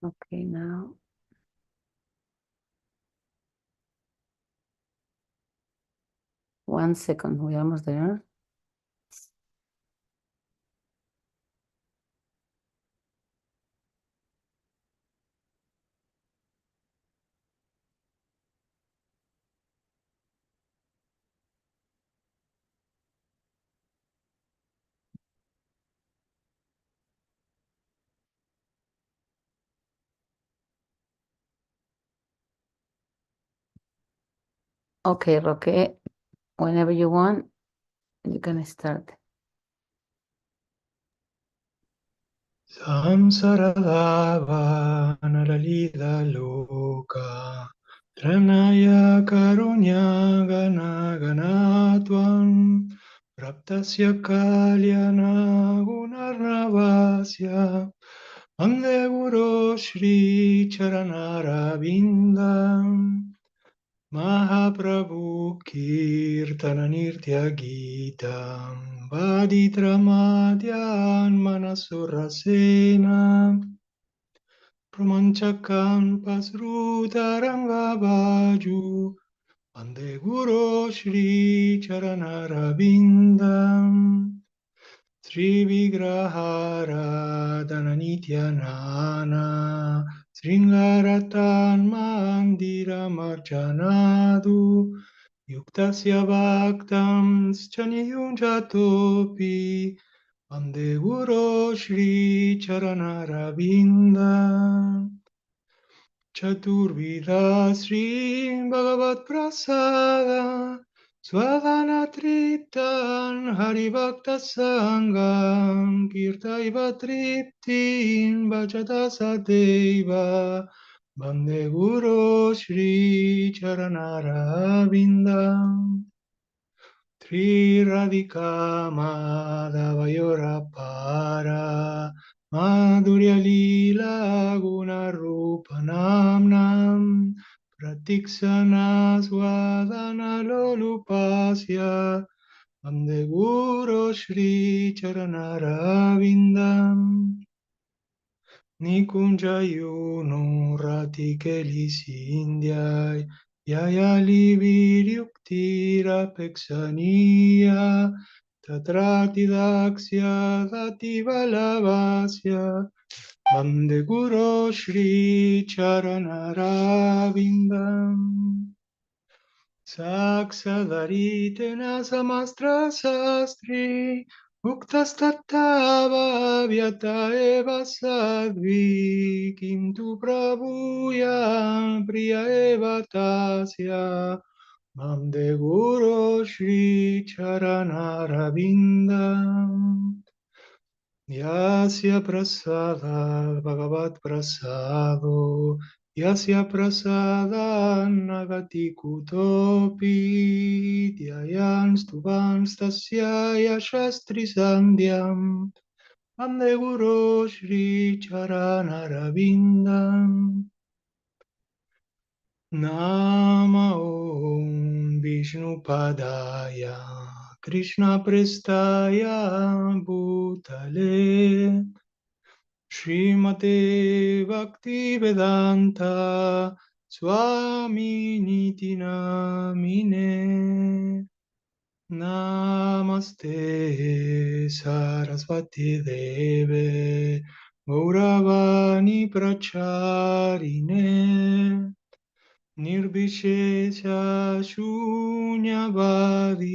Okay, now 1 second, we almost there. Okay, Roque, whenever you want, you can start. Samsaradava nalalila loka Tranaya karunya gana ganatvam Praptasya kalyana gunarnavasya Ande Guru Shri Charanarabindam Mahaprabhu Kirtana Nirtya Gitam Vaditramadyan Manasurasena Pramanchakan Pasrutaranga Baju Vande Guru Shri Charanarabindam Sri Vigrahara Dhananityanana Sringaratan Mandira Marjanadu Yuktasya Bhaktam Chaniyunjatopi Vande Guru Shri Charanaravinda Chaturvida Sri Bhagavat Prasada Swadhana Tritan Haribhakta Sangam Kirtaiva Triptin Bhajata Sadeva Bande Guru Shri Charanara Vindam Tri Radhika Madhavayora Para Madhurya Lila Guna Rupa Namnam Pratiksana Swadhana Lolupasya Vande Guru Shri Charanaravindam Nikunjayuno Ratikeli Sindyai Yayali Viryuktira Peksaniya Tatrati Daksya Dativalavasya Vande Guru Shri Charanaravindam Saksadarite samastra sastri Uktastatava vyata eva sadvi Kintu prabhuya priya eva tasya Mande Guru Shri Charanarabindam Yasya prasada bhagavat prasado Yasya prasada nagati kutopi Dhyayan stuvam stasya yashastri sandhyam Vande Guru Shri Charanarabindam Nama Om Vishnu Padaya Krishna Prestaya Bhutale Srimate Bhaktivedanta Swami Niti Namine Namaste Sarasvati Deve Gauravani Pracharine Nirbhishesha Shunyavadi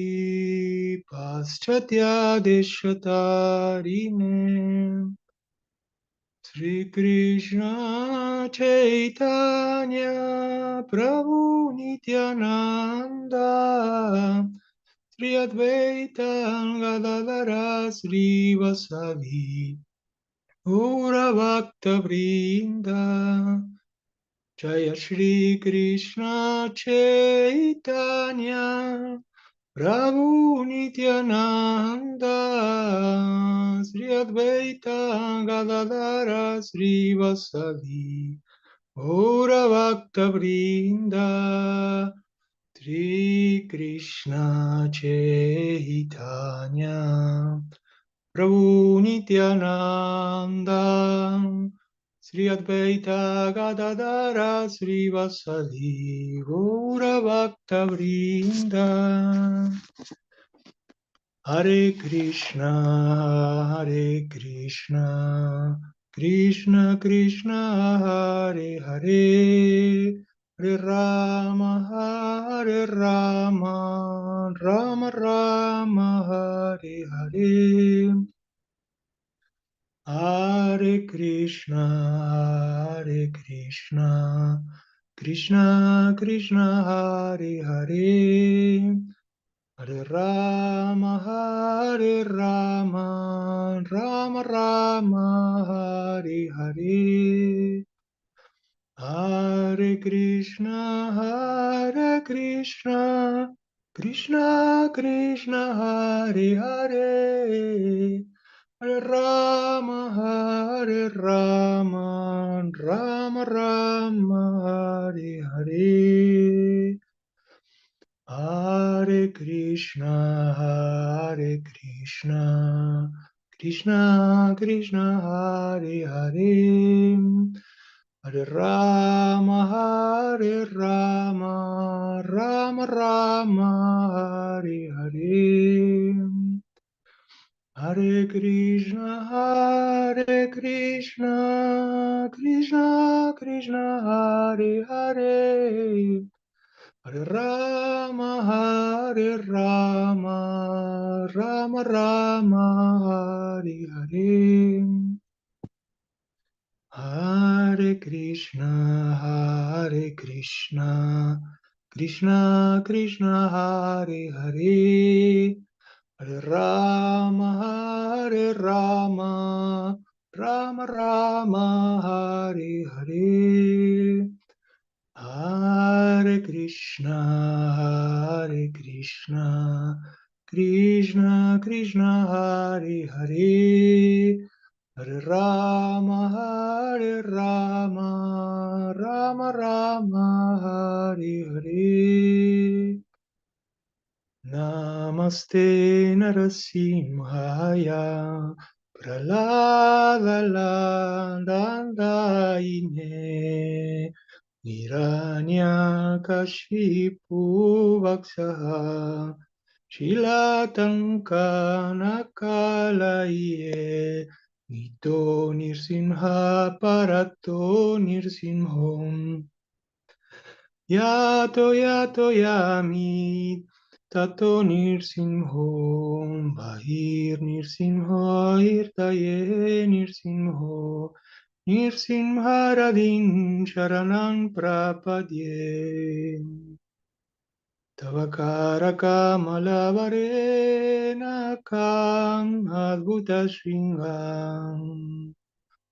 Paschatya Deshatarine Sri Krishna Chaitanya Prabhu Nityananda Sri Advaita Gadadara Sri Vasadi Ura Bhakta Vrinda Jaya Shri Krishna Chaitanya Prabhu Nityananda Sri Advaita Gadadara Sri Vasadi Ora Bhakta Vrinda Sri Krishna Chaitanya Prabhu Nityananda Sri Advaita Gadadara Sri Vasadi Gaura Bhakta Vrinda. Hare Krishna, Krishna Krishna, Hare Hare, Hare Rama, Rama Rama, Hare Hare. Hare Krishna, Krishna Krishna, Hare Hare. Hare Rama, Rama Rama, Hare Hare. Hare Krishna, Krishna Krishna, Hare Hare. Hare Rama, Rama Rama, Hare Hare. Hare Krishna, Krishna Krishna, Hare Hare. Hare Rama, Rama Rama, Hare Hare. Hare Krishna, Krishna Krishna, Hare Hare. Hare Rama, Rama Rama, Hare Hare. Hare Krishna, Krishna Krishna, Hare Hare. Hare Rama, Rama Rama, Hare Hare. Hare Krishna, Krishna Krishna, Hare Hare. Hare Rama, Rama Rama, Hare Hare. Namaste Narasimhaya Praladaladandaine Hiranyakashipu Vaksaha Shilatankanakalaye Nito Nirsimha Parato Nirsimhom Yato Yami Tato Nirsimho Bahir Nirsimho Irtaye Nirsimho Nirsimharadin Sharanam Prapadye Tavakaraka Malavarena Kam Adbhuta Shringam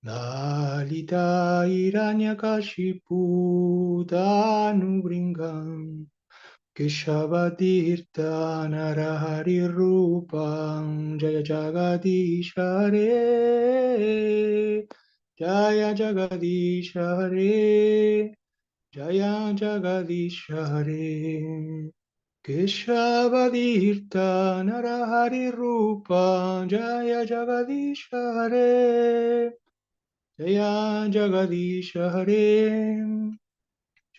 Lalita Hiranyakashipu Danubringam Keshavadhirta Narahari Rupam Jaya Jagadishare Jaya Jagadishare Jaya Jagadishare Keshavadhirta Narahari Rupam Jaya Jagadishare Jaya Jagadishare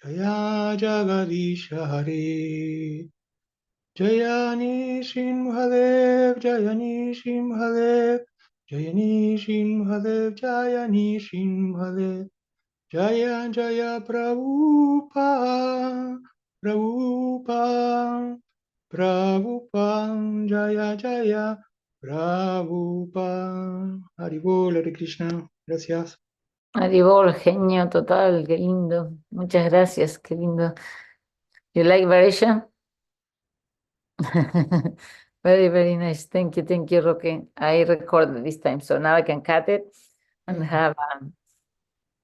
Jaya Jagadishare Jayani Simhadev, Jayani Simhadev, Jayani Simhadev, Jayani Simhadev, Jaya Jaya Prabhupada, Prabhupada, Prabhupada, Jaya Jaya Prabhupada. Haribol, Hare Krishna. Gracias. Aribol, genio total, qué lindo. Muchas gracias, qué lindo. You like variation? Very, very nice. Thank you, Roque. I recorded this time, so now I can cut it and have,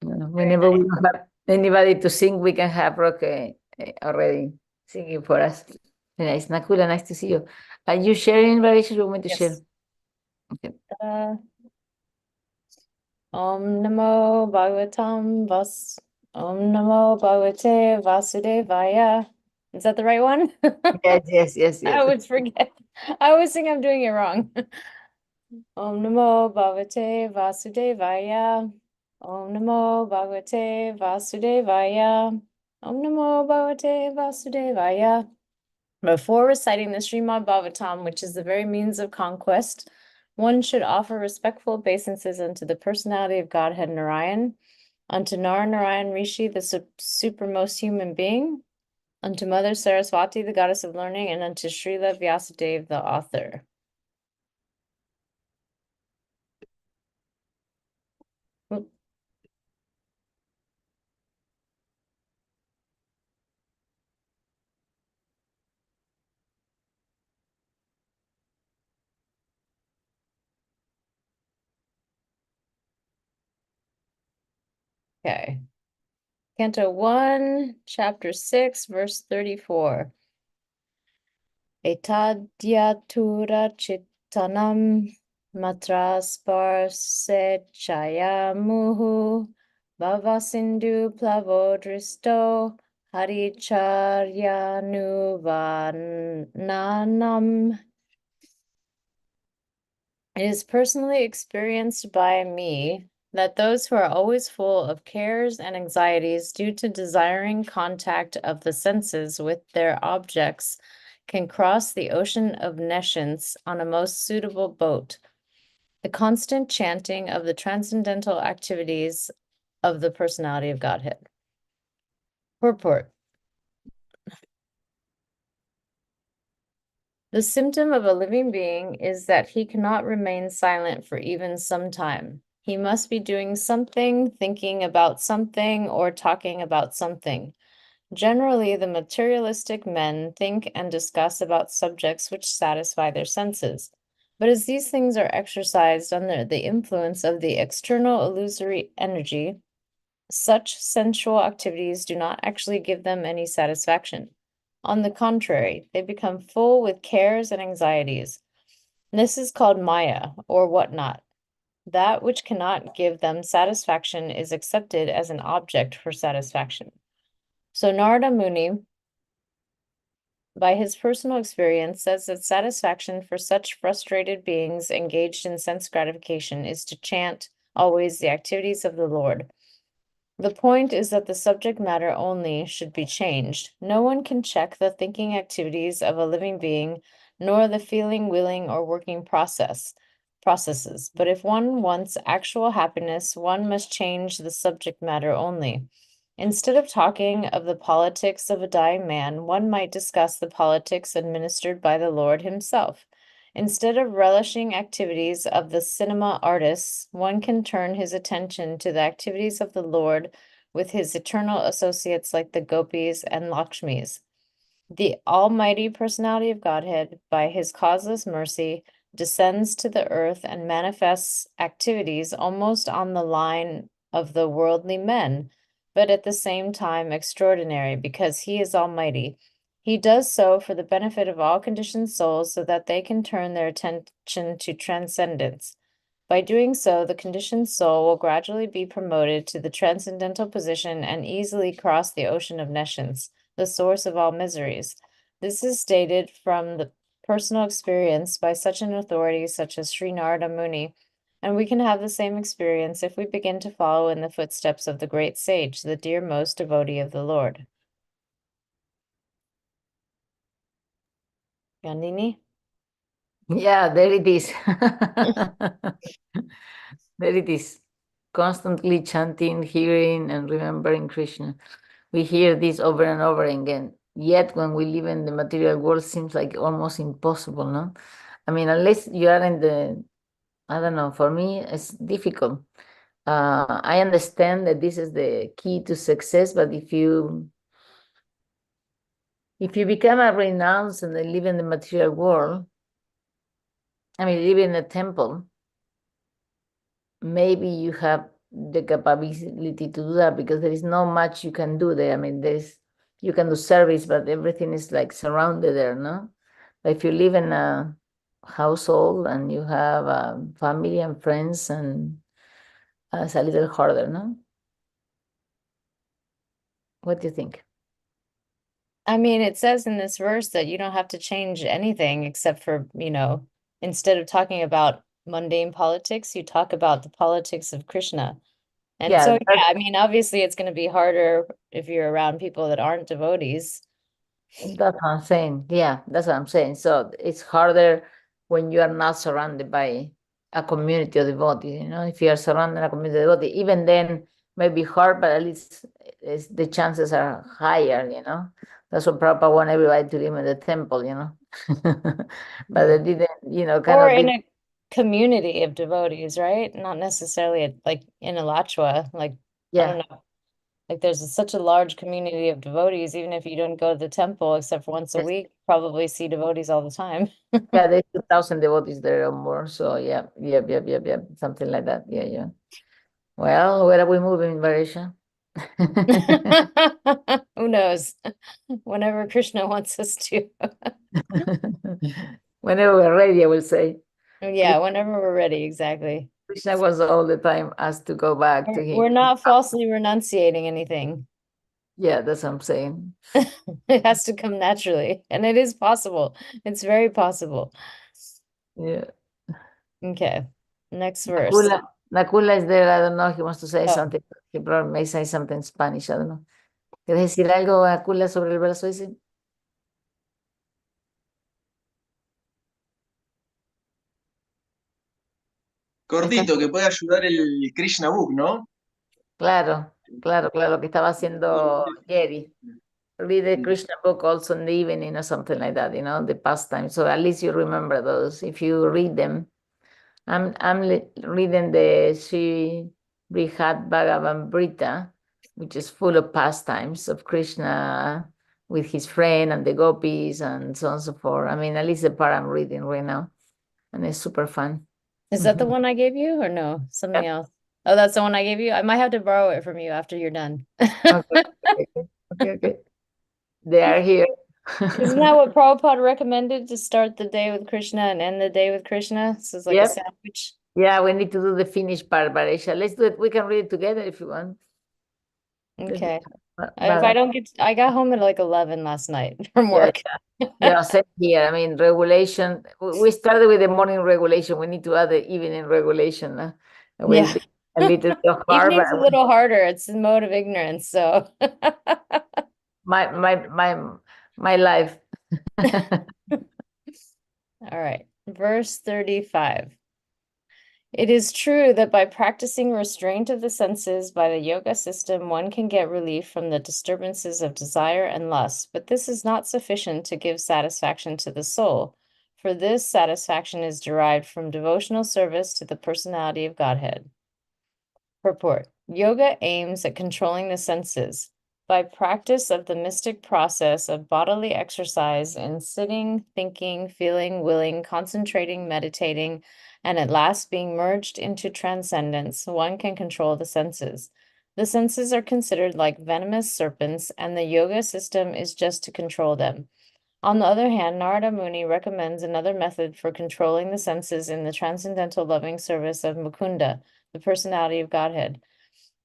whenever we don't have anybody to sing, we can have Roque already singing for us. Very nice. Nakula, nice to see you. Are you sharing variation? You want me to share? Yes. Okay. Om Namo Bhagavatam Vas. Om Namo Bhagavate Vasudevaya. Is that the right one? Yes. I always forget. I always think I'm doing it wrong. Om Namo Bhagavate Vasudevaya. Om Namo Bhagavate Vasudevaya. Om Namo Bhagavate Vasudevaya. Before reciting the Srimad Bhagavatam, which is the very means of conquest, one should offer respectful obeisances unto the personality of Godhead Narayan, unto Narayan Rishi, the supermost human being, unto Mother Saraswati, the goddess of learning, and unto Srila Vyasadeva, the author. Oop. Okay. Canto 1, Chapter 6, verse 34. Etadhyatura chittanam matrasparse chayamuhu bhavasindhu plavodristo haricharyanuvananam. It is personally experienced by me that those who are always full of cares and anxieties due to desiring contact of the senses with their objects can cross the ocean of nescience on a most suitable boat. The constant chanting of the transcendental activities of the personality of Godhead. Purport. The symptom of a living being is that he cannot remain silent for even some time. He must be doing something, thinking about something, or talking about something. Generally, the materialistic men think and discuss about subjects which satisfy their senses. But as these things are exercised under the influence of the external illusory energy, such sensual activities do not actually give them any satisfaction. On the contrary, they become full with cares and anxieties. This is called Maya, or whatnot. That which cannot give them satisfaction is accepted as an object for satisfaction. So Narada Muni, by his personal experience, says that satisfaction for such frustrated beings engaged in sense gratification is to chant always the activities of the Lord. The point is that the subject matter only should be changed. No one can check the thinking activities of a living being, nor the feeling, willing, or working processes. But if one wants actual happiness, one must change the subject matter only. Instead of talking of the politics of a dying man, one might discuss the politics administered by the Lord himself. Instead of relishing activities of the cinema artists, one can turn his attention to the activities of the Lord with his eternal associates like the gopis and Lakshmis. The Almighty Personality of Godhead, by his causeless mercy, descends to the earth and manifests activities almost on the line of the worldly men, but at the same time extraordinary, because he is almighty. He does so for the benefit of all conditioned souls so that they can turn their attention to transcendence. By doing so, the conditioned soul will gradually be promoted to the transcendental position and easily cross the ocean of nescience, the source of all miseries. This is stated from the personal experience by such an authority such as Sri Narada Muni, and we can have the same experience if we begin to follow in the footsteps of the great sage, the dearmost devotee of the Lord. Gandini? Yeah, there it is. There it is. Constantly chanting, hearing, and remembering Krishna. We hear this over and over again. Yet, when we live in the material world, seems like almost impossible, no? I mean, unless you are in the, I don't know, for me, it's difficult. I understand that this is the key to success, but if you become a renounced and then live in the material world, I mean, live in a temple, maybe you have the capability to do that because there is not much you can do there. I mean, you can do service, but everything is like surrounded there, no? But if you live in a household and you have family and friends, and it's a little harder, no? What do you think? I mean, it says in this verse that you don't have to change anything except for, instead of talking about mundane politics, you talk about the politics of Krishna. And Yeah, so, yeah, I mean, obviously it's going to be harder if you're around people that aren't devotees. that's what I'm saying. Yeah, that's what I'm saying. So it's harder when you are not surrounded by a community of devotees. If you are surrounded by a community of devotees, even then may be hard, but at least the chances are higher. That's what Prabhupada want everybody to live in the temple. But they didn't, kind Or of in did. a community of devotees, right? Not necessarily like in Alachua. Like, I don't Yeah, know. Like such a large community of devotees, even if you don't go to the temple except for once a yes, week, you probably see devotees all the time. yeah, there's 2,000 devotees there or more. So yeah, yeah, something like that. Yeah, yeah. Well, where are we moving, Varisha? Who knows? Whenever Krishna wants us to. Whenever we're ready, I will say. Yeah, whenever we're ready, exactly. Krishna was all the time asked to go back to him. We're not falsely renunciating anything. Yeah, that's what I'm saying. It has to come naturally, and it is possible. It's very possible. Yeah. Okay, next verse. Nakula, Nakula is there. I don't know. He wants to say Oh, something. He probably may say something in Spanish. I don't know. ¿Quieres decir algo, Nakula, sobre el verso ese? Está- Cortito, que puede ayudar el Krishna Book, ¿no? Claro, claro, que estaba haciendo Jerry. Read the Krishna book also in the evening or something like that, the pastime. So at least you remember those if you read them. I'm reading the Sri Brihat Bhagavatamrita, which is full of pastimes of Krishna with his friend and the gopis and so on and so forth. I mean, at least the part I'm reading right now, and it's super fun. is that the one I gave you or no? Something else? Oh, that's the one I gave you? I might have to borrow it from you after you're done. Okay. They are here. Isn't that what Prabhupada recommended to start the day with Krishna and end the day with Krishna? So it's like a Yep. sandwich. Yeah, we need to do the finish part, Barisha. Let's do it. We can read it together if you want. Okay. But, If I don't I got home at like 11 last night from yeah, work. yeah, same here. I mean, regulation. We started with the morning regulation. We need to add the evening regulation. It will Yeah. be a little bit hard, Evening's a but little harder. It's a mode of ignorance, so my life. all right. Verse 35. It is true that by practicing restraint of the senses by the yoga system, one can get relief from the disturbances of desire and lust, but this is not sufficient to give satisfaction to the soul, for this satisfaction is derived from devotional service to the personality of Godhead. Purport. Yoga aims at controlling the senses. By practice of the mystic process of bodily exercise in sitting, thinking, feeling, willing, concentrating, meditating, and at last being merged into transcendence, one can control the senses. The senses are considered like venomous serpents, and the yoga system is just to control them. On the other hand, Narada Muni recommends another method for controlling the senses in the transcendental loving service of Mukunda, the personality of Godhead.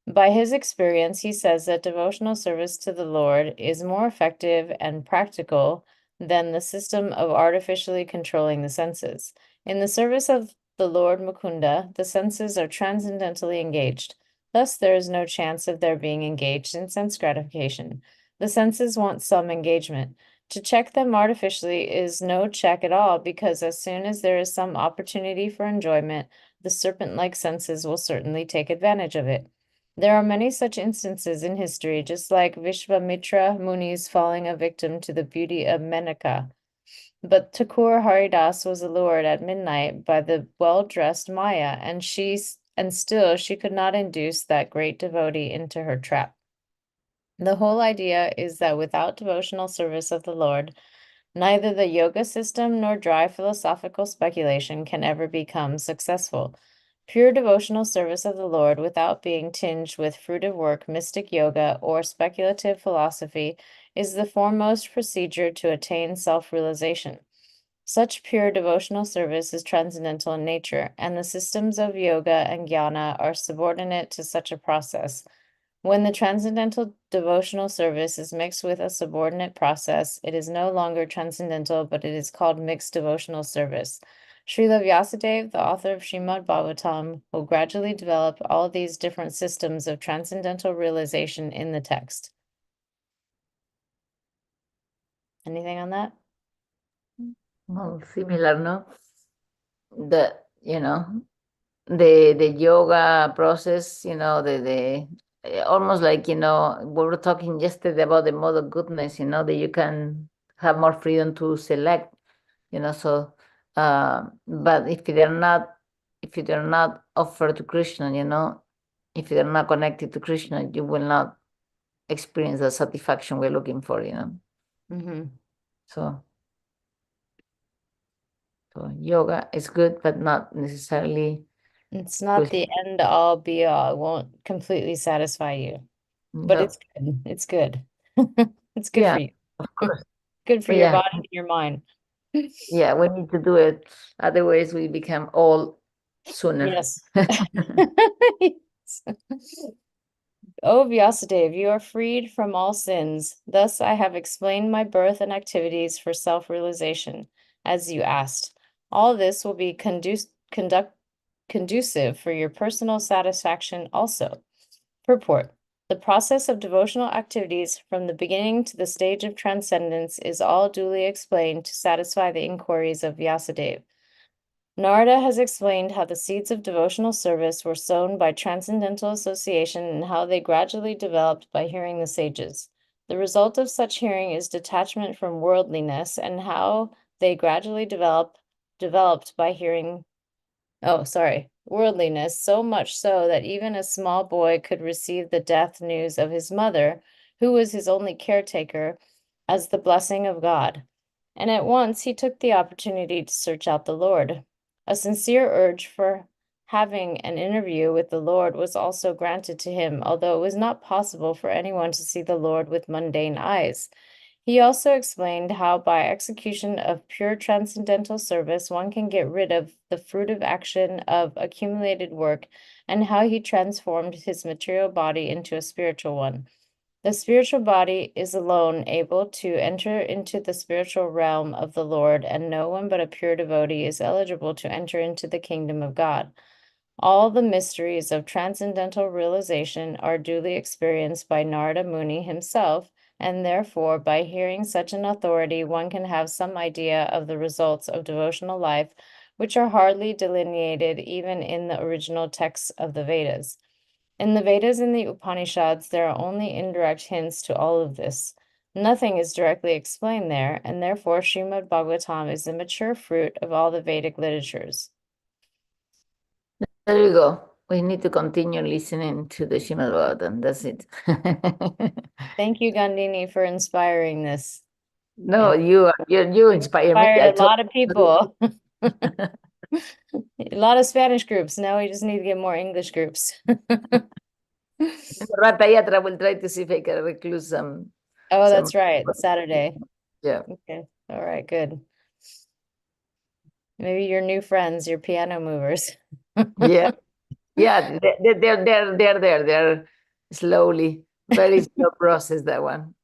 By his experience, he says that devotional service to the Lord is more effective and practical than the system of artificially controlling the senses. In the service of the Lord Mukunda, the senses are transcendentally engaged. Thus, there is no chance of their being engaged in sense gratification. The senses want some engagement. To check them artificially is no check at all, because as soon as there is some opportunity for enjoyment, the serpent-like senses will certainly take advantage of it. There are many such instances in history, just like Vishvamitra Muni's falling a victim to the beauty of Menaka. But Thakur Haridas was allured at midnight by the well-dressed Maya, and still she could not induce that great devotee into her trap. The whole idea is that without devotional service of the Lord, neither the yoga system nor dry philosophical speculation can ever become successful. Pure devotional service of the Lord without being tinged with fruitive work, mystic yoga, or speculative philosophy is the foremost procedure to attain self-realization. Such pure devotional service is transcendental in nature, and the systems of yoga and jnana are subordinate to such a process. When the transcendental devotional service is mixed with a subordinate process, it is no longer transcendental, but it is called mixed devotional service. Srila Vyasadeva, the author of Srimad Bhagavatam, will gradually develop all these different systems of transcendental realization in the text. Anything on that? Well, similar, no? The the yoga process, almost like, we were talking yesterday about the mode of goodness, that you can have more freedom to select, so but if they're not offered to Krishna, if they're not connected to Krishna, you will not experience the satisfaction we're looking for, so yoga is good, but not necessarily. It's not the end all be all. It won't completely satisfy you, but No. it's good. It's good. It's good Yeah, for you. of course. Good for But your yeah. body and your mind. Yeah, we need to do it. Otherwise, we become old sooner. Yes. O Vyasadeva, you are freed from all sins. Thus I have explained my birth and activities for self-realization, as you asked. All this will be conducive for your personal satisfaction also. Purport. The process of devotional activities from the beginning to the stage of transcendence is all duly explained to satisfy the inquiries of Vyasadeva. Narada has explained how the seeds of devotional service were sown by transcendental association and how they gradually developed by hearing the sages. The result of such hearing is detachment from worldliness, and how they gradually developed by hearing worldliness, so much so that even a small boy could receive the death news of his mother, who was his only caretaker, as the blessing of God. And at once he took the opportunity to search out the Lord. A sincere urge for having an interview with the Lord was also granted to him, although it was not possible for anyone to see the Lord with mundane eyes. He also explained how by execution of pure transcendental service, one can get rid of the fruit of action of accumulated work, and how he transformed his material body into a spiritual one. The spiritual body is alone able to enter into the spiritual realm of the Lord, and no one but a pure devotee is eligible to enter into the kingdom of God. All the mysteries of transcendental realization are duly experienced by Narada Muni himself, and therefore, by hearing such an authority, one can have some idea of the results of devotional life, which are hardly delineated even in the original texts of the Vedas. In the Vedas and the Upanishads, there are only indirect hints to all of this. Nothing is directly explained there, and therefore Srimad Bhagavatam is the mature fruit of all the Vedic literatures. There you go. We need to continue listening to the Srimad Bhagavatam. That's it. Thank you, Gandhini, for inspiring this. No, Yeah. you inspire me. Inspired a lot of people. A lot of Spanish groups. Now we just need to get more English groups. Rata Yatra will try to see if I can recluse some. Oh, that's right. Saturday. Yeah. Okay. All right, good. Maybe your new friends, your piano movers. Yeah. Yeah, they're there. They're slowly, very slow process, that one.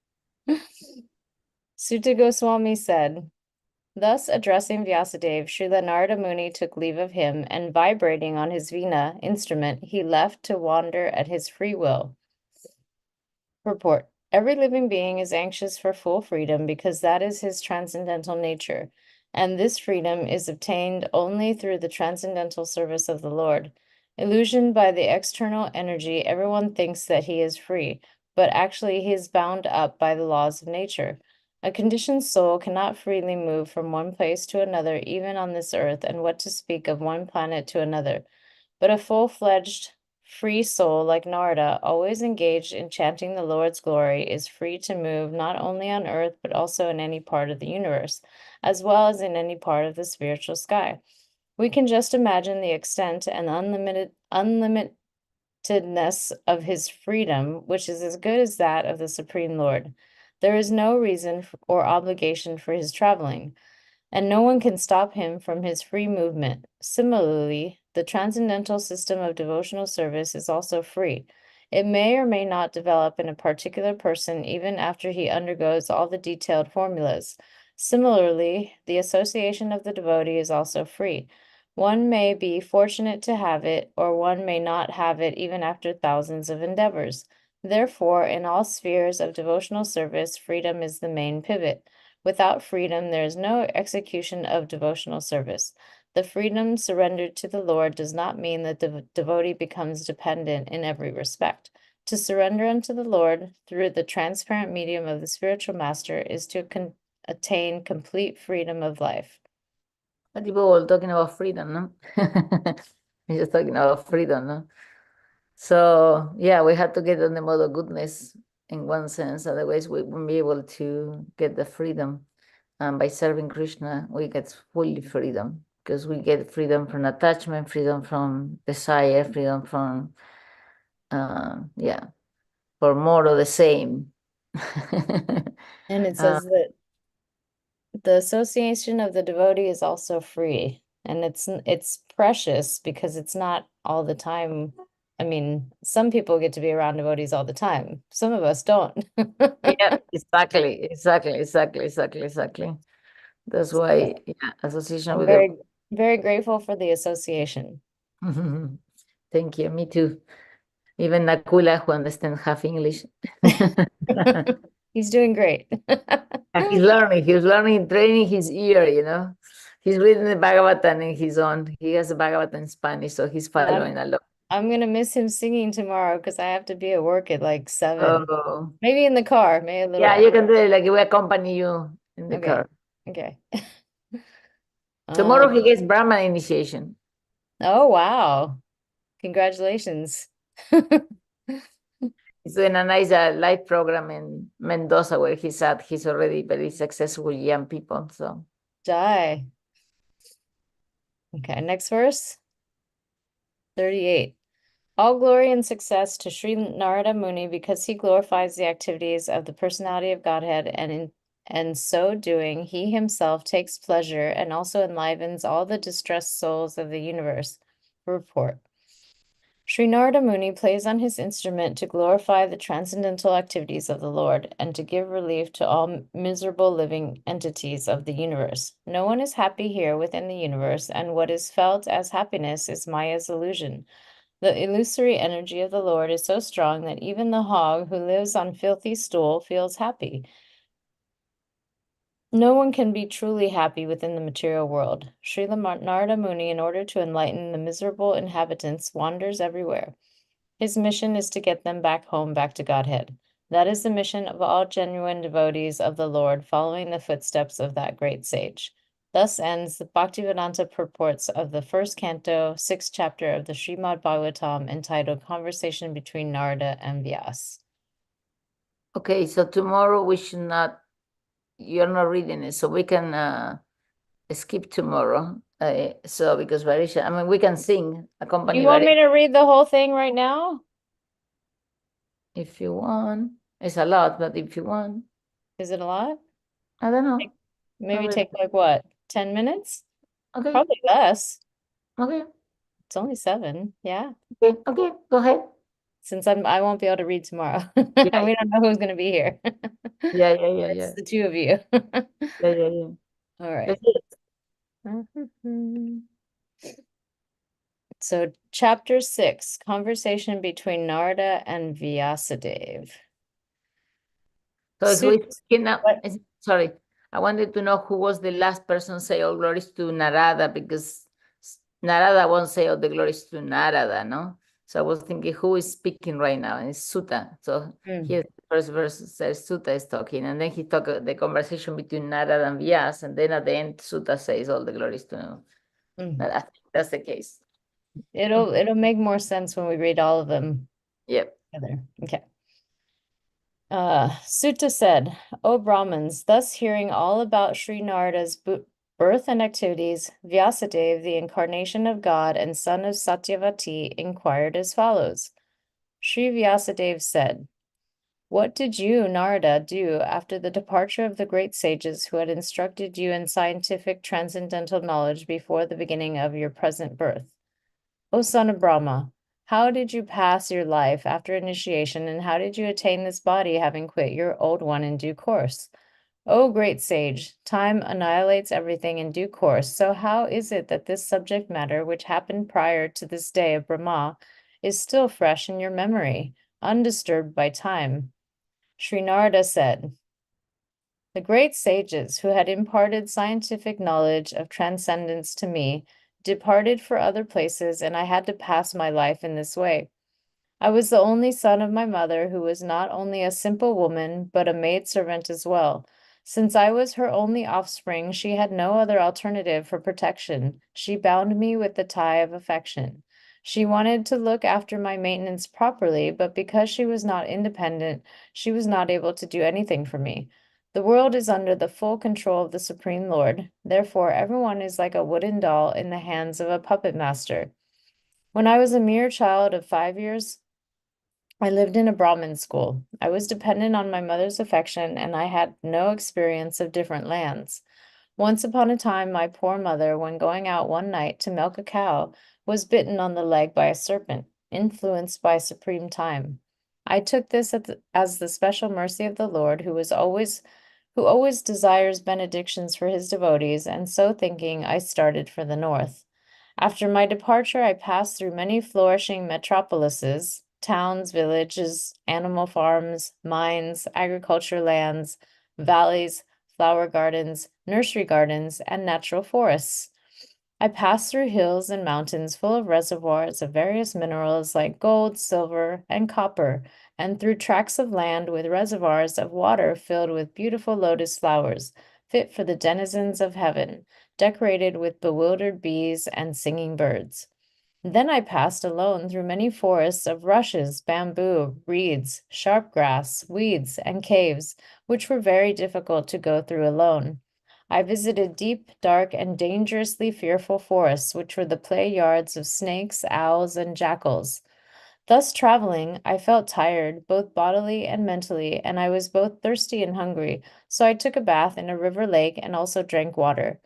Sutta Goswami said, thus addressing Vyasadeva, Srila Narada Muni took leave of him, and vibrating on his veena instrument, he left to wander at his free will. Purport. Every living being is anxious for full freedom because that is his transcendental nature, and this freedom is obtained only through the transcendental service of the Lord. Illusioned by the external energy, everyone thinks that he is free, but actually he is bound up by the laws of nature. A conditioned soul cannot freely move from one place to another, even on this earth, and what to speak of one planet to another. But a full-fledged free soul like Narada, always engaged in chanting the Lord's glory, is free to move not only on earth, but also in any part of the universe, as well as in any part of the spiritual sky. We can just imagine the extent and unlimitedness of his freedom, which is as good as that of the Supreme Lord. There is no reason or obligation for his traveling, and no one can stop him from his free movement. Similarly, the transcendental system of devotional service is also free. It may or may not develop in a particular person even after he undergoes all the detailed formulas. Similarly, the association of the devotee is also free. One may be fortunate to have it, or one may not have it even after thousands of endeavors. Therefore, in all spheres of devotional service, freedom is the main pivot. Without freedom, there is no execution of devotional service. The freedom surrendered to the Lord does not mean that the devotee becomes dependent in every respect. To surrender unto the Lord through the transparent medium of the spiritual master is to attain complete freedom of life. But people all talking about freedom, no? We're just talking about freedom, no? So yeah, we have to get on the mode of goodness in one sense, otherwise we won't be able to get the freedom. And by serving Krishna, we get fully freedom, because we get freedom from attachment, freedom from desire, freedom from for more of the same. And it says that the association of the devotee is also free, and it's precious because it's not all the time. I mean, some people get to be around devotees all the time. Some of us don't. Yeah, exactly. That's why, yeah, association I'm with very, very grateful for the association. the. Thank you. Me too. Even Nakula, who understands half English. He's doing great. He's learning. He's learning, training his ear. He's reading the Bhagavatam in his own. He has a Bhagavatam in Spanish, so he's following along. I'm gonna miss him singing tomorrow because I have to be at work at like 7. Oh, Maybe in the car, maybe a little. yeah, you can do it. Like we accompany you in the Okay. car. Okay. Tomorrow he gets Brahman initiation. Oh, wow. Congratulations. He's doing a nice live program in Mendoza where he's at. He's already very successful with young people. So Jai. Okay, next verse. 38. All glory and success to Sri Narada Muni because he glorifies the activities of the personality of Godhead, and so doing, he himself takes pleasure and also enlivens all the distressed souls of the universe. Report. Sri Narada Muni plays on his instrument to glorify the transcendental activities of the Lord and to give relief to all miserable living entities of the universe. No one is happy here within the universe, and what is felt as happiness is Maya's illusion. The illusory energy of the Lord is so strong that even the hog who lives on filthy stool feels happy. No one can be truly happy within the material world. Srila Narada Muni, in order to enlighten the miserable inhabitants, wanders everywhere. His mission is to get them back home, back to Godhead. That is the mission of all genuine devotees of the Lord, following the footsteps of that great sage. Thus ends the Bhaktivedanta purports of the first canto, 6th chapter of the Srimad Bhagavatam, entitled Conversation Between Narada and Vyas. okay, so tomorrow we should not. You're not reading it, so we can skip tomorrow. So because Varisha, I mean, we can sing, accompany You want me Varisha to read the whole thing right now? if you want. It's a lot, but if you want, Is it a lot? I don't know. Maybe really. take like what, 10 minutes? Okay, Probably less. okay, It's only 7. Yeah. okay, go ahead. Since I won't be able to read tomorrow. Yeah. We don't know who's going to be here. Yeah. It's the two of you. Yeah. All right. That's it. So chapter 6, conversation between Narada and Vyasadeva. So who is speaking now? What? Sorry, I wanted to know who was the last person say all glories to Narada, because Narada won't say all the glories to Narada, no? So I was thinking who is speaking right now, and it's Sutta. So here the first verse says Sutta is talking, and then he talk the conversation between Narada and Vyas, and then at the end Sutta says all the glories to Narada. I think that's the case. It'll make more sense when we read all of them Yep. together. Okay. Sutta said, O Brahmins, thus hearing all about Sri Narada's birth and activities, Vyasadeva, the incarnation of God and son of Satyavati, inquired as follows. Sri Vyasadeva said, what did you, Narada, do after the departure of the great sages who had instructed you in scientific transcendental knowledge before the beginning of your present birth? O son of Brahma, how did you pass your life after initiation, and how did you attain this body, having quit your old one in due course? O great sage, time annihilates everything in due course, so how is it that this subject matter, which happened prior to this day of Brahma, is still fresh in your memory, undisturbed by time? Sri Narada said, the great sages who had imparted scientific knowledge of transcendence to me departed for other places, and I had to pass my life in this way. I was the only son of my mother, who was not only a simple woman, but a maidservant as well. Since I was her only offspring, she had no other alternative for protection. She bound me with the tie of affection. She wanted to look after my maintenance properly, but because she was not independent, she was not able to do anything for me. The world is under the full control of the Supreme Lord. Therefore, everyone is like a wooden doll in the hands of a puppet master. When I was a mere child of 5 years, I lived in a Brahmin school. I was dependent on my mother's affection, and I had no experience of different lands. Once upon a time, my poor mother, when going out one night to milk a cow, was bitten on the leg by a serpent, influenced by supreme time. I took this as the special mercy of the Lord, who always desires benedictions for his devotees, and so thinking, I started for the north. After my departure, I passed through many flourishing metropolises, towns, villages, animal farms, mines, agriculture lands, valleys, flower gardens, nursery gardens, and natural forests. I passed through hills and mountains full of reservoirs of various minerals like gold, silver, and copper, and through tracts of land with reservoirs of water filled with beautiful lotus flowers, fit for the denizens of heaven, decorated with bewildered bees and singing birds. Then I passed alone through many forests of rushes, bamboo, reeds, sharp grass, weeds, and caves, which were very difficult to go through alone. I visited deep, dark, and dangerously fearful forests, which were the play yards of snakes, owls, and jackals. Thus traveling, I felt tired, both bodily and mentally, and I was both thirsty and hungry, so I took a bath in a river lake and also drank water.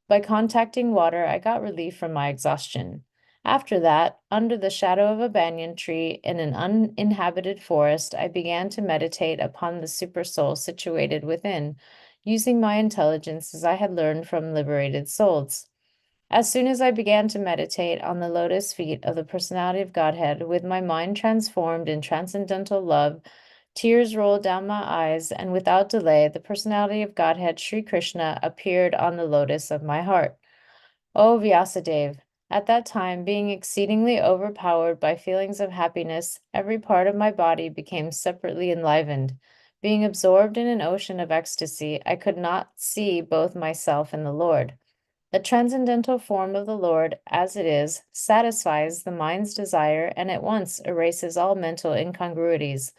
By contacting water, I got relief from my exhaustion. After that, under the shadow of a banyan tree in an uninhabited forest, I began to meditate upon the supersoul situated within, using my intelligence as I had learned from liberated souls. As soon as I began to meditate on the lotus feet of the personality of Godhead, with my mind transformed in transcendental love, tears rolled down my eyes, and without delay, the personality of Godhead, Sri Krishna, appeared on the lotus of my heart. O Vyasadeva, at that time, being exceedingly overpowered by feelings of happiness, every part of my body became separately enlivened. Being absorbed in an ocean of ecstasy, I could not see both myself and the Lord. The transcendental form of the Lord, as it is, satisfies the mind's desire and at once erases all mental incongruities.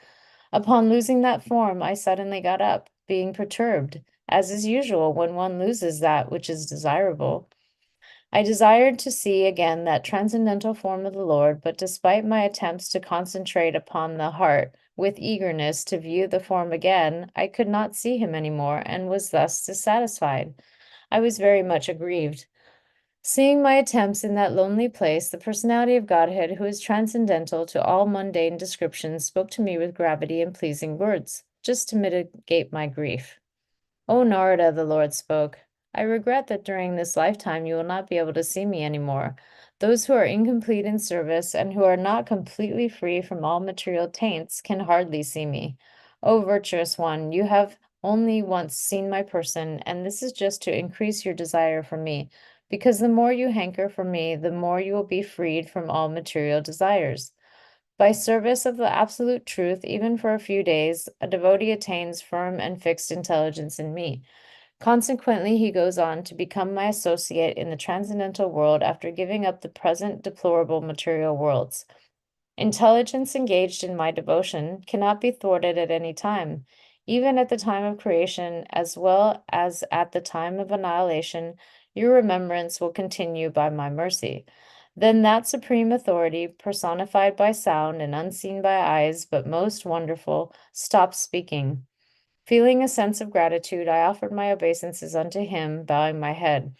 Upon losing that form, I suddenly got up, being perturbed, as is usual when one loses that which is desirable. I desired to see again that transcendental form of the Lord, but despite my attempts to concentrate upon the heart with eagerness to view the form again, I could not see him any more, and was thus dissatisfied. I was very much aggrieved. Seeing my attempts in that lonely place, the personality of Godhead, who is transcendental to all mundane descriptions, spoke to me with gravity and pleasing words, just to mitigate my grief. O Narada, the Lord spoke, I regret that during this lifetime you will not be able to see me any more. Those who are incomplete in service and who are not completely free from all material taints can hardly see me. O virtuous one, you have only once seen my person, and this is just to increase your desire for me, because the more you hanker for me, the more you will be freed from all material desires. By service of the absolute truth, even for a few days, a devotee attains firm and fixed intelligence in me. Consequently, he goes on to become my associate in the transcendental world after giving up the present deplorable material worlds. Intelligence engaged in my devotion cannot be thwarted at any time. Even at the time of creation, as well as at the time of annihilation, your remembrance will continue by my mercy. Then that supreme authority, personified by sound and unseen by eyes, but most wonderful, stops speaking. Feeling a sense of gratitude, I offered my obeisances unto him, bowing my head.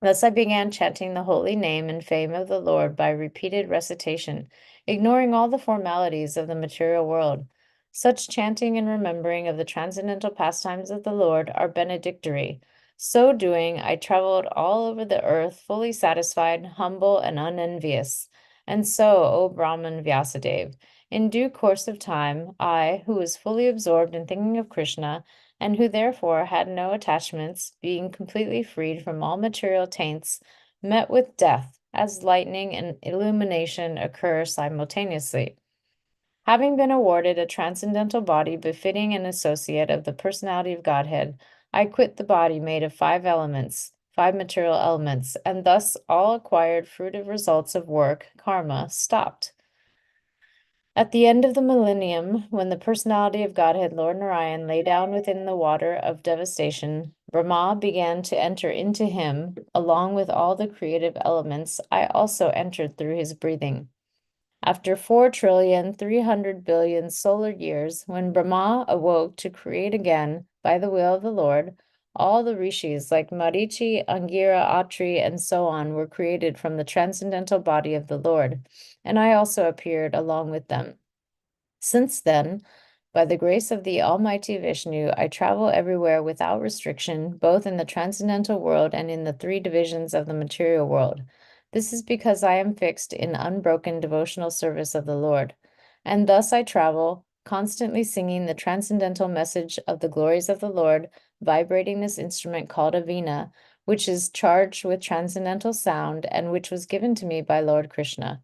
Thus I began chanting the holy name and fame of the Lord by repeated recitation, ignoring all the formalities of the material world. Such chanting and remembering of the transcendental pastimes of the Lord are benedictory. So doing, I traveled all over the earth, fully satisfied, humble, and unenvious. And so, O Brahman Vyasadeva, in due course of time, I, who was fully absorbed in thinking of Krishna, and who therefore had no attachments, being completely freed from all material taints, met with death, as lightning and illumination occur simultaneously. Having been awarded a transcendental body befitting an associate of the personality of Godhead, I quit the body made of 5 elements, 5 material elements, and thus all acquired fruitive results of work, karma, stopped. At the end of the millennium, when the personality of Godhead, Lord Narayan, lay down within the water of devastation, Brahma began to enter into him. Along with all the creative elements, I also entered through his breathing. After 4,300,000,000,000 solar years, when Brahma awoke to create again by the will of the Lord, all the rishis like Marichi, Angira, Atri, and so on were created from the transcendental body of the Lord, and I also appeared along with them. Since then, by the grace of the Almighty Vishnu, I travel everywhere without restriction, both in the transcendental world and in the 3 divisions of the material world. This is because I am fixed in unbroken devotional service of the Lord. And thus I travel, constantly singing the transcendental message of the glories of the Lord, vibrating this instrument called a veena, which is charged with transcendental sound and which was given to me by Lord Krishna.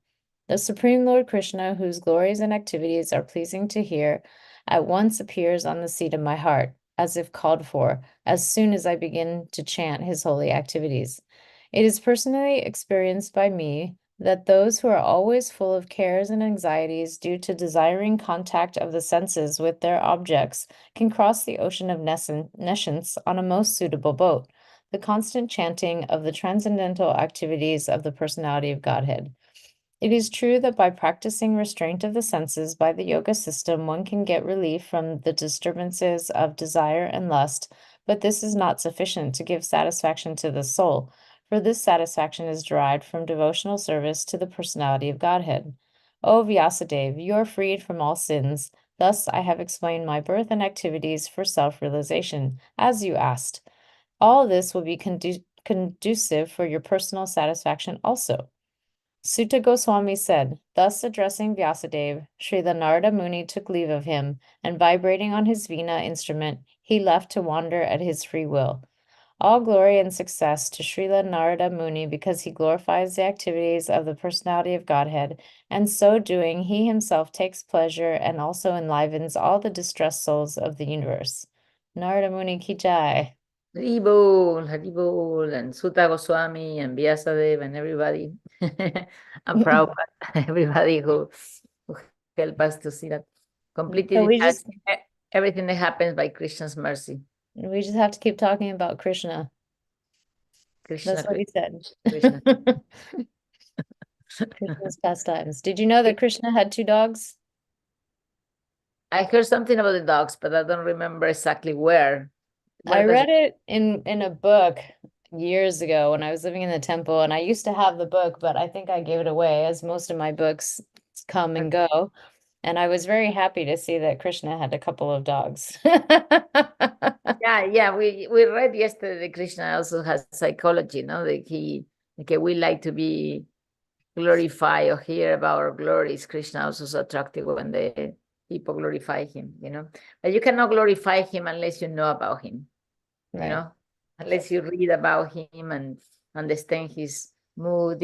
The Supreme Lord Krishna, whose glories and activities are pleasing to hear, at once appears on the seat of my heart, as if called for, as soon as I begin to chant his holy activities. It is personally experienced by me that those who are always full of cares and anxieties due to desiring contact of the senses with their objects can cross the ocean of nescience on a most suitable boat, the constant chanting of the transcendental activities of the personality of Godhead. It is true that by practicing restraint of the senses by the yoga system, one can get relief from the disturbances of desire and lust, but this is not sufficient to give satisfaction to the soul, for this satisfaction is derived from devotional service to the personality of Godhead. O Vyasadeva, you are freed from all sins. Thus I have explained my birth and activities for self-realization, as you asked. All this will be conducive for your personal satisfaction also. Sutta Goswami said, thus addressing Vyasadeva, Srila Narada Muni took leave of him, and vibrating on his veena instrument, he left to wander at his free will. All glory and success to Srila Narada Muni because he glorifies the activities of the personality of Godhead, and so doing, he himself takes pleasure and also enlivens all the distressed souls of the universe. Narada Muni ki jai. Haribol, and Sutta Goswami, and Vyasadeva, and everybody. I'm proud of everybody who helped us to see that completely So everything that happens by Krishna's mercy. we just have to keep talking about Krishna. Krishna, That's what he said. Krishna. Krishna's pastimes. Did you know that Krishna had 2 dogs? I heard something about the dogs, but I don't remember exactly where. I read it in a book years ago when I was living in the temple, and I used to have the book, but I think I gave it away, as most of my books come and go. And I was very happy to see that Krishna had a couple of dogs. Yeah, we read yesterday that Krishna also has psychology, no? That we like to be glorified or hear about our glories. Krishna also is attractive when the people glorify him, But you cannot glorify him unless you know about him, Right. Unless you read about him and understand his mood,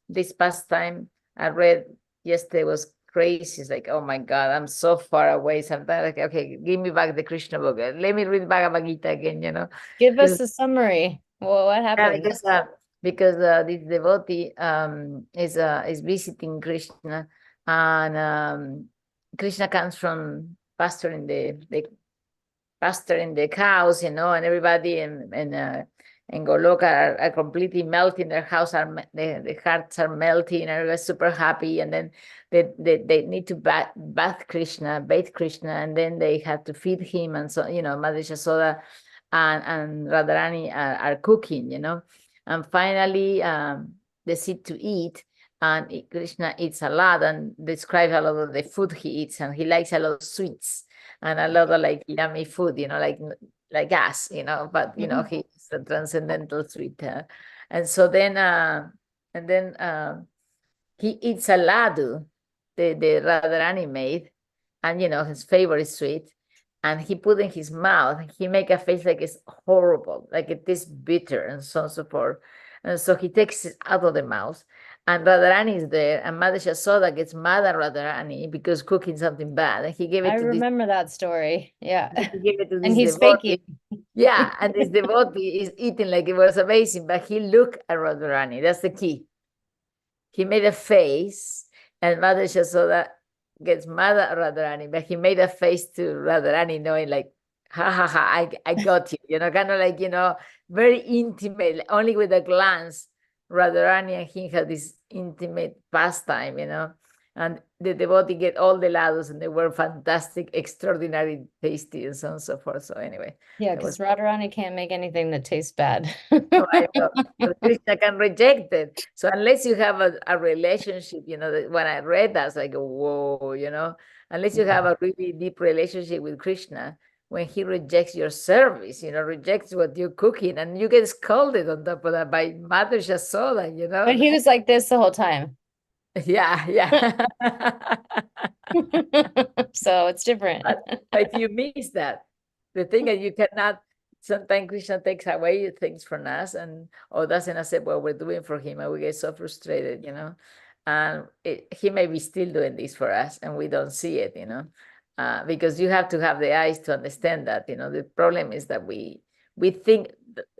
This past time I read yesterday was crazy. It's like, oh my God, I'm so far away. Sometimes like, okay, give me back the Krishna book. Let me read Bhagavad Gita again, Give us a summary. Well, what happened? Because this devotee is visiting Krishna, and Krishna comes from pasturing the cows, and everybody in Goloka are completely melting. Their the hearts are melting, and everybody's super happy. And then they need to bathe Krishna, and then they have to feed him, and so Mother Yashoda and Radharani are cooking, and finally they sit to eat, and Krishna eats a lot and describes a lot of the food he eats, and he likes a lot of sweets and a lot of like yummy food, like us, but he's a transcendental sweet. And so then he eats a ladu, the Radharani made, and his favorite sweet, and he put in his mouth, and he make a face like it's horrible, like it is bitter, and so on and so forth. And so he takes it out of the mouth, and Radharani is there, and Mother Yasoda gets mad at Radharani because cooking something bad, and he gave it I to remember that story. Yeah. he gave it to And this he's devotee. faking. Yeah, and this devotee is eating like it was amazing, but he looked at Radharani. That's the key. He made a face, and Mother Yasoda gets mad at Radharani, but he made a face to Radharani, knowing like, ha ha ha, I got you, kind of like, very intimate, only with a glance. Radharani and him had this intimate pastime, and the devotee get all the ladus, and they were fantastic, extraordinary, tasty, and so on and so forth. So anyway. Yeah, that because was Radharani can't make anything that tastes bad. Oh, I know. But Krishna can reject it. So unless you have a relationship, when I read that, I was like, whoa, unless you have a really deep relationship with Krishna, when he rejects your service, rejects what you're cooking, and you get scolded on top of that by Mother Yasoda, But he was like this the whole time. Yeah, yeah. So it's different. But if you miss that, the thing is you cannot, sometimes Krishna takes away things from us or doesn't accept what we're doing for him, and we get so frustrated, and he may be still doing this for us and we don't see it, because you have to have the eyes to understand that, the problem is that we think,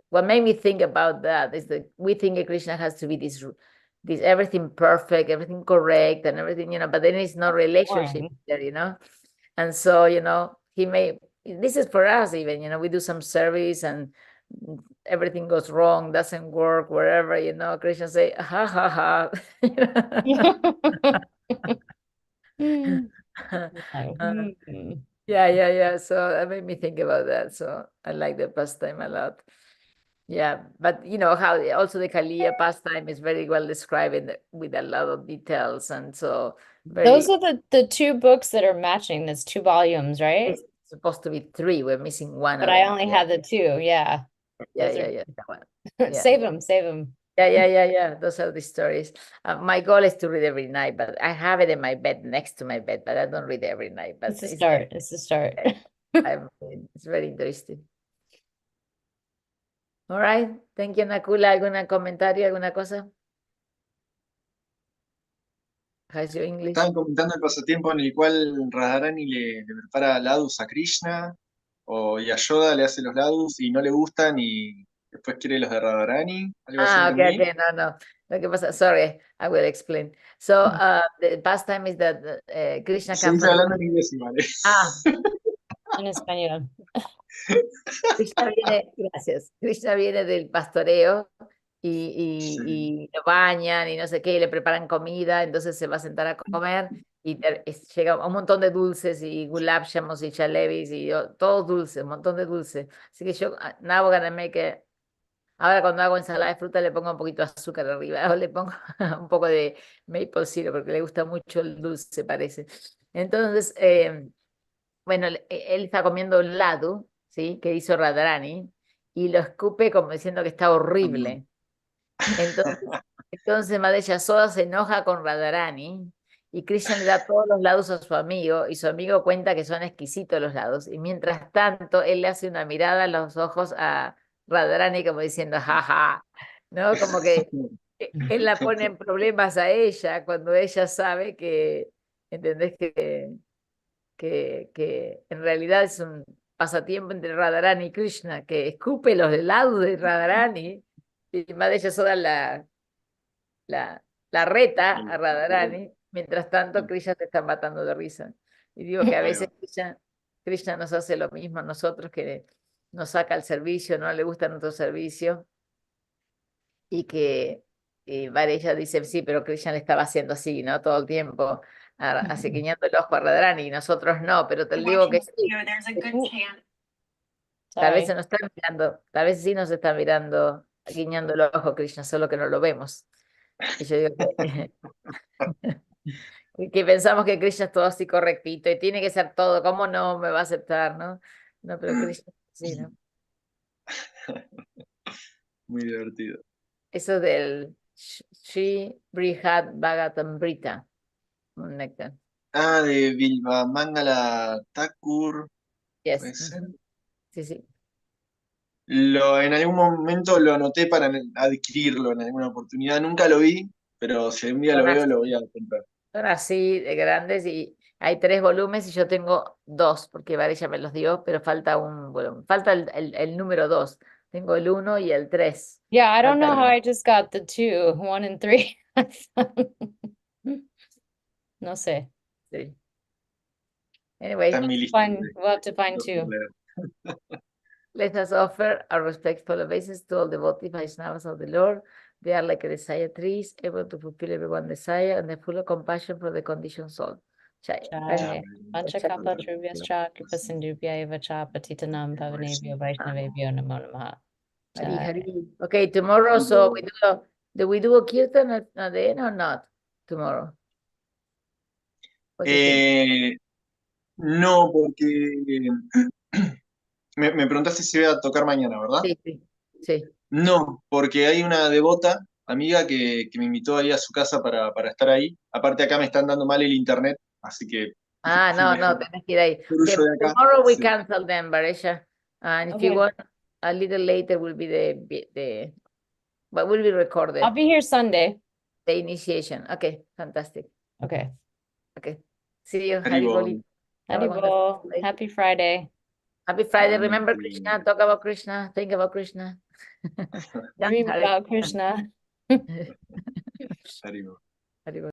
what made me think about that is that we think that Krishna has to be this everything perfect, everything correct, and everything, but then it's no relationship there, and so this is for us even, we do some service and everything goes wrong, doesn't work, wherever, Krishna say, ha ha ha. Yeah. So that made me think about that. So I like the pastime a lot. Yeah, but how also the Kaliya pastime is very well described with a lot of details, and so Those are the two books that are matching. That's 2 volumes, right? It's supposed to be 3. We're missing one But of I them. only have the 2. Yeah. Yeah. That one. Save them. Yeah. Those are the stories. My goal is to read every night, but I have it in my bed, next to my bed, but I don't read every night. But It's a start. It's a start. It's very interesting. All right. Thank you, Nakula. ¿Alguna comentario, alguna cosa? How's your English? Estaban comentando el pasatiempo en el cual Radharani le prepara ladus a Krishna, y a Yoda le hace los ladus y no le gustan y después quiere los de Radharani, algo así entendí. Okay. No. Lo que pasa, sorry, I will explain. So the pastime is that Krishna comes Seguís hablando en inglés igual. En español. Gracias. Krishna viene del pastoreo y lo bañan y no sé qué, y le preparan comida, entonces se va a sentar a comer y llega un montón de dulces y gulab jamuns y chalebis y todos dulces, un montón de dulces. Así que yo, now we're gonna make it. Ahora cuando hago ensalada de fruta le pongo un poquito de azúcar arriba, o le pongo un poco de maple syrup porque le gusta mucho el dulce, parece. Entonces, bueno, él está comiendo un ladu, ¿sí? Que hizo Radharani, y lo escupe como diciendo que está horrible. Entonces Madre Yasoda se enoja con Radharani, y Krishna le da todos los lados a su amigo, y su amigo cuenta que son exquisitos los lados, y mientras tanto él le hace una mirada a los ojos a Radharani como diciendo, jaja, ¿no? Como que él la pone en problemas a ella cuando ella sabe que, ¿entendés? Que en realidad es un pasatiempo entre Radharani y Krishna, que escupe los helados de Radharani, y Madre Yasoda la reta a Radharani, mientras tanto Krishna se está matando de risa. Y digo que a veces Krishna nos hace lo mismo a nosotros, que nos saca el servicio, no le gusta nuestro servicio, y que ella dice, sí, pero Krishna le estaba haciendo así, ¿no? Todo el tiempo, así guiñando el ojo a Radharani, y nosotros no, pero te digo que sí. Tal vez se nos está mirando, tal vez sí nos está mirando, guiñando el ojo Krishna, solo que no lo vemos. Y yo digo que pensamos que Krishna es todo así correctito y tiene que ser todo, ¿cómo no me va a aceptar, no? No, pero Krishna sí, ¿no? Muy divertido. Eso del Sri Brihad Bhagavatamrita, un néctar. Ah, de Bilba Mangala Thakur, puede Yes. ser. Sí, sí. En algún momento lo anoté para adquirirlo en alguna oportunidad. Nunca lo vi, pero si algún día lo Son veo, así, lo voy a comprar. son así de grandes y hay 3 volúmenes y yo tengo 2 porque Varilla me los dio, pero falta un volumen, falta el número 2. Tengo el 1 y el 3. Yeah, I don't Falta know el how I just got the 2, 1 and 3. No sé. sí. Anyway, Está en mi lista We'll have to find por 2. leer. let us offer our respectful obeisance to all devotee Vaishnavas of the Lord. They are like a desire trees, able to fulfill everyone's desire and they're full of compassion for the conditioned soul. Jaya. Jai. Panchakapatrubhyascha Kripasindubhya eva cha patitanam pavanebhyo Vaishnavebhyo namo namaha. Hari Jai. Hari. Okay, tomorrow, so do we do a kirtan at the end or not? Tomorrow. What do you think? No, porque me preguntaste si voy a tocar mañana, ¿verdad? Sí, sí, sí. No, porque hay una devota, amiga, que me invitó ahí a su casa para estar ahí. Aparte acá me están dando mal el internet, así que Ah, no, mejor no, tenés que ir ahí. yo Okay, de acá. tomorrow we Sí. cancel them, Baresha. And if you Okay. want, a little later will be but will be recorded, I'll be here Sunday. the initiation. Okay, fantastic. Okay. Okay. See you, Hari Haribol. Boli. Have a wonderful Haribol. day. Happy Friday. Happy Friday. Igualmente. Remember Krishna, talk about Krishna, think about Krishna. Dream about Krishna. Haribol. Hari Bol.